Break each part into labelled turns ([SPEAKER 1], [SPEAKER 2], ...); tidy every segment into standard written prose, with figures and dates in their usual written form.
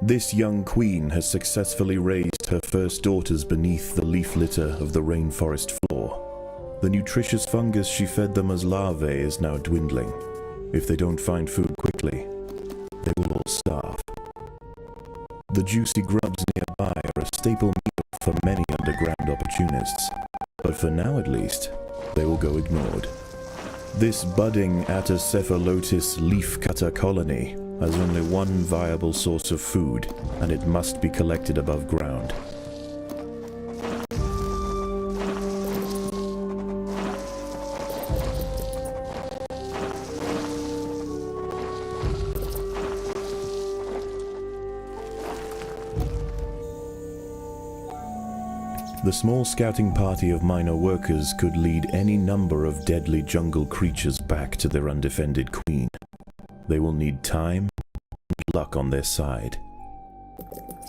[SPEAKER 1] This young queen has successfully raised her first daughters beneath the leaf litter of the rainforest floor. The nutritious fungus she fed them as larvae is now dwindling. If they don't find food quickly, they will all starve. The juicy grubs nearby are a staple meal for many underground opportunists, but for now at least, they will go ignored. This budding Atacephalotus leafcutter colony has only one viable source of food, and it must be collected above ground. The small scouting party of minor workers could lead any number of deadly jungle creatures back to their undefended queen. They will need time and luck on their side.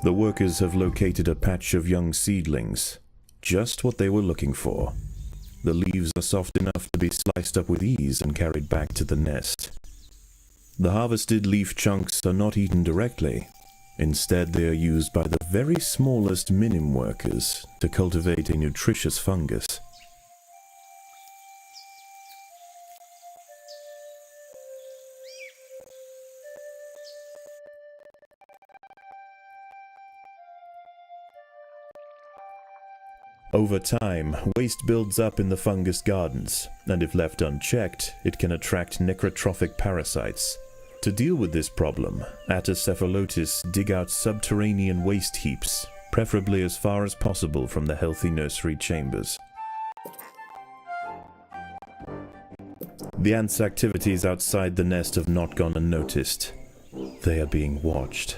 [SPEAKER 1] The workers have located a patch of young seedlings, just what they were looking for. The leaves are soft enough to be sliced up with ease and carried back to the nest. The harvested leaf chunks are not eaten directly. Instead, they are used by the very smallest minim workers to cultivate a nutritious fungus. Over time, waste builds up in the fungus gardens, and if left unchecked, it can attract necrotrophic parasites. To deal with this problem, Atacephalotus dig out subterranean waste heaps, preferably as far as possible from the healthy nursery chambers. The ants' activities outside the nest have not gone unnoticed. They are being watched.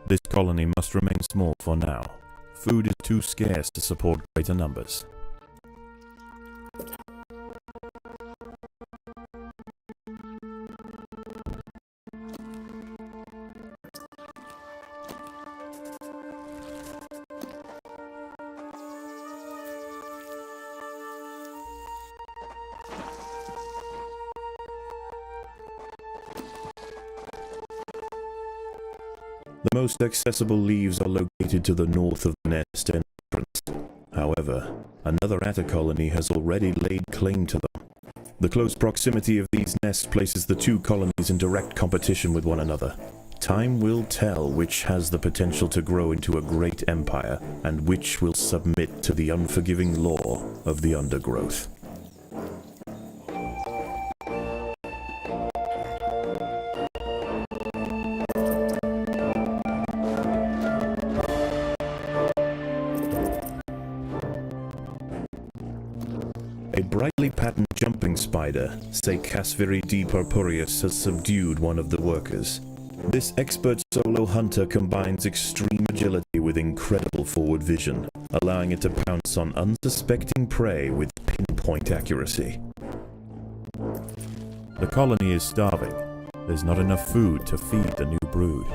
[SPEAKER 1] This colony must remain small for now. Food is too scarce to support greater numbers. The most accessible leaves are located to the north of the nest entrance. However, another atta colony has already laid claim to them. The close proximity of these nests places the two colonies in direct competition with one another. Time will tell which has the potential to grow into a great empire, and which will submit to the unforgiving law of the undergrowth. A brightly patterned jumping spider, Casviridae purpureus, has subdued one of the workers. This expert solo hunter combines extreme agility with incredible forward vision, allowing it to pounce on unsuspecting prey with pinpoint accuracy. The colony is starving. There's not enough food to feed the new brood.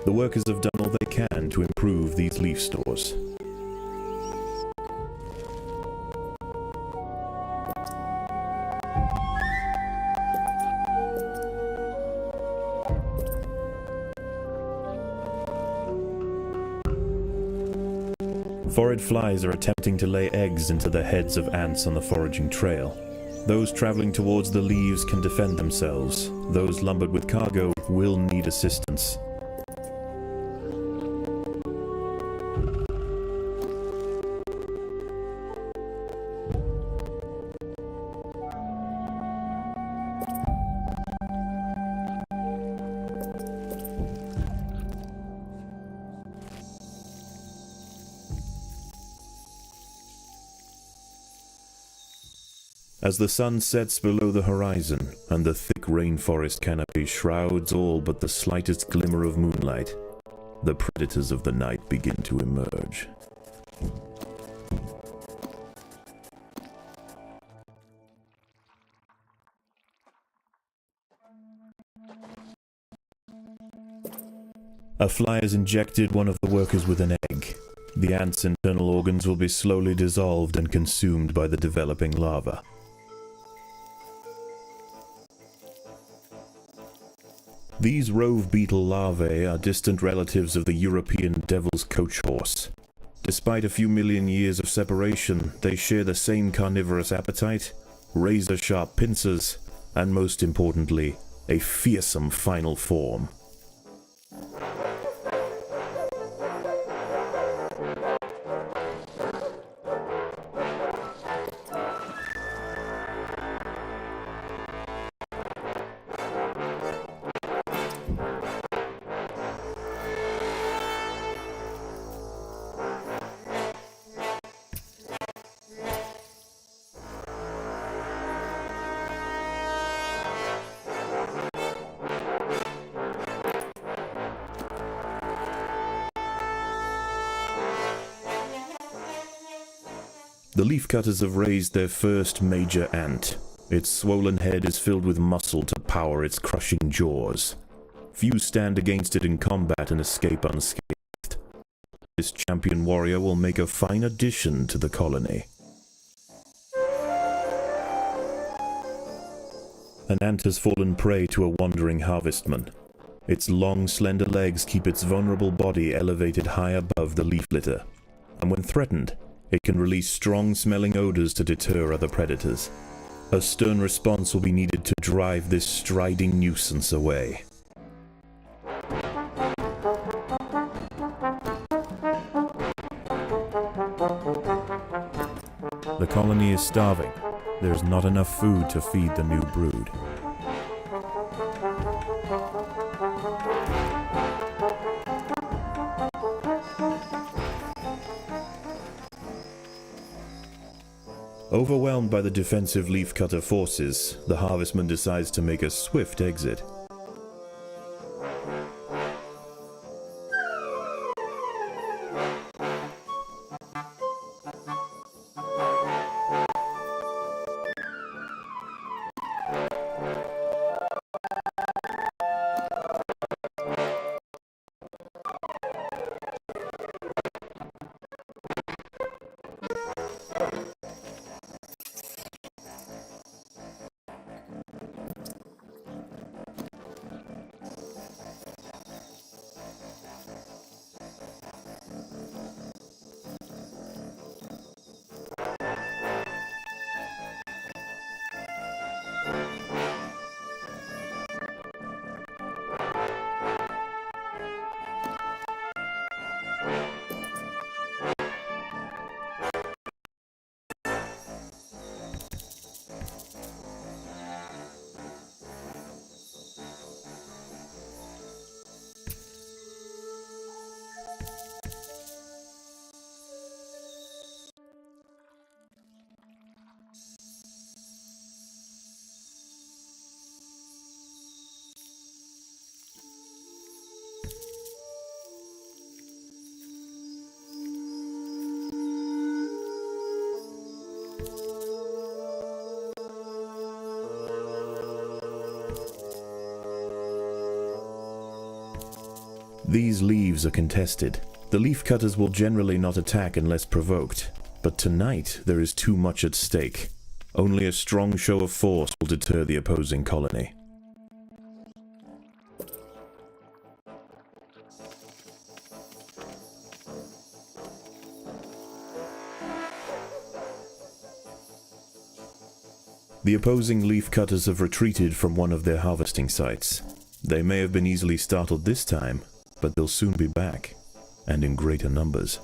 [SPEAKER 1] The workers have done all they can to improve these leaf stores. Foraged flies are attempting to lay eggs into the heads of ants on the foraging trail. Those traveling towards the leaves can defend themselves. Those lumbered with cargo will need assistance. As the sun sets below the horizon, and the thick rainforest canopy shrouds all but the slightest glimmer of moonlight, the predators of the night begin to emerge. A fly has injected one of the workers with an egg. The ant's internal organs will be slowly dissolved and consumed by the developing larva. These rove beetle larvae are distant relatives of the European devil's coach horse. Despite a few million years of separation, they share the same carnivorous appetite, razor-sharp pincers, and most importantly, a fearsome final form. The leafcutters have raised their first major ant. Its swollen head is filled with muscle to power its crushing jaws. Few stand against it in combat and escape unscathed. This champion warrior will make a fine addition to the colony. An ant has fallen prey to a wandering harvestman. Its long, slender legs keep its vulnerable body elevated high above the leaf litter, and when threatened, it can release strong-smelling odors to deter other predators. A stern response will be needed to drive this striding nuisance away. The colony is starving. There's not enough food to feed the new brood. Overwhelmed by the defensive leafcutter forces, the harvestman decides to make a swift exit. These leaves are contested. The leafcutters will generally not attack unless provoked, but tonight there is too much at stake. Only a strong show of force will deter the opposing colony. The opposing leafcutters have retreated from one of their harvesting sites. They may have been easily startled this time, but they'll soon be back, and in greater numbers.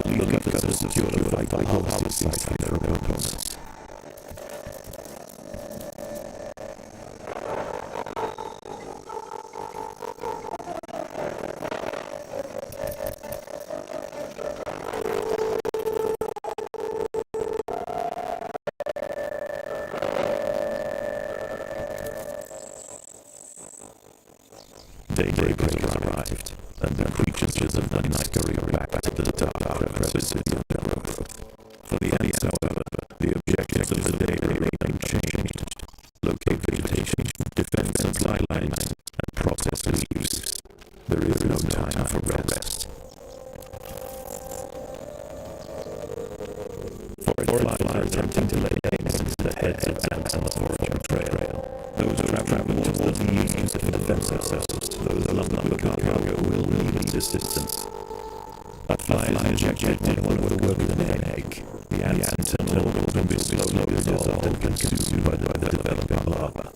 [SPEAKER 1] The leaders have secured a vital harvesting site for their opponents. Daybreak has arrived, and the creatures of the night scurry back to the dark crevices of Undergrowth. For the ants, however, the objectives of the day remain unchanged. Locate vegetation, defend supply lines, and process leaves. There is no time for rest. Forest flies are attempting to lay eggs into the heads of ants on the foraging trail. Those traveling towards the east to defend themselves. Those along the cargo will need assistance. A fly is injected when one would work with an egg. The ants internal will be slowly dissolved and consumed by the developing larva.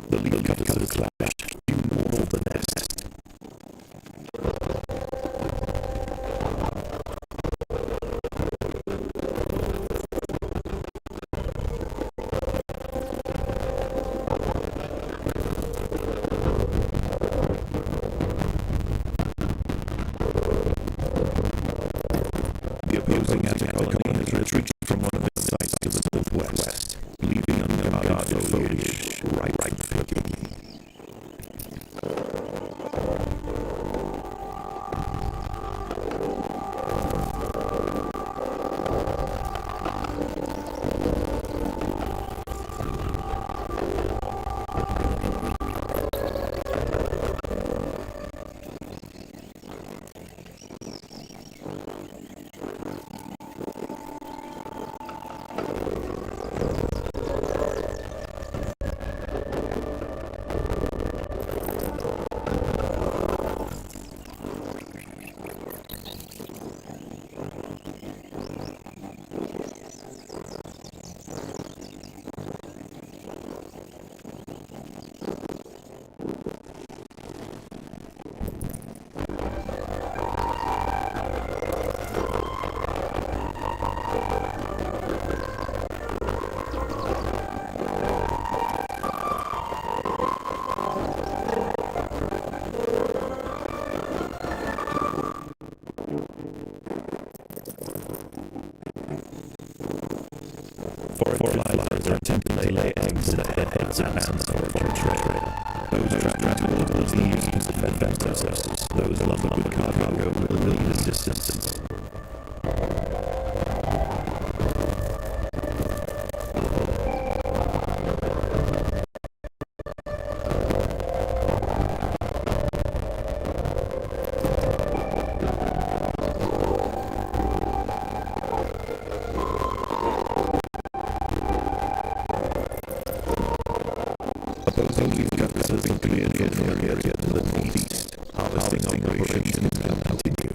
[SPEAKER 1] The lead cutters clashed in more of the nest. The opposing ant colony has retreated from one of its sites to the northwest, leaving unguarded foliage right for picking. Forest flies are attempting to lay eggs in the heads of ants on the foraging trail. Those traveling towards the east to defend themselves. Those along the cargo will need assistance. Opposing leaf cutters have been cleared from the area to the northeast. Harvesting operations now continue.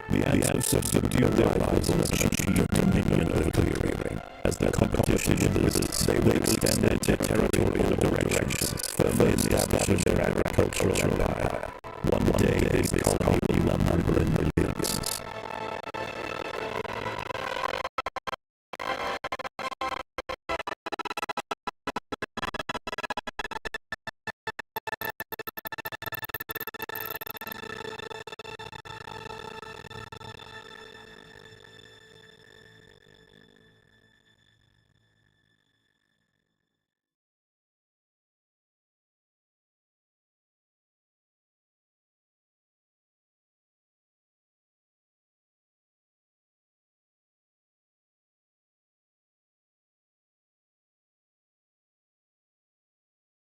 [SPEAKER 1] The ancestors subdued their rivals and achieved dominion over clearing. As the competition withers, they would extend their territory in all directions, firmly establishing their agricultural empire. One day, this colony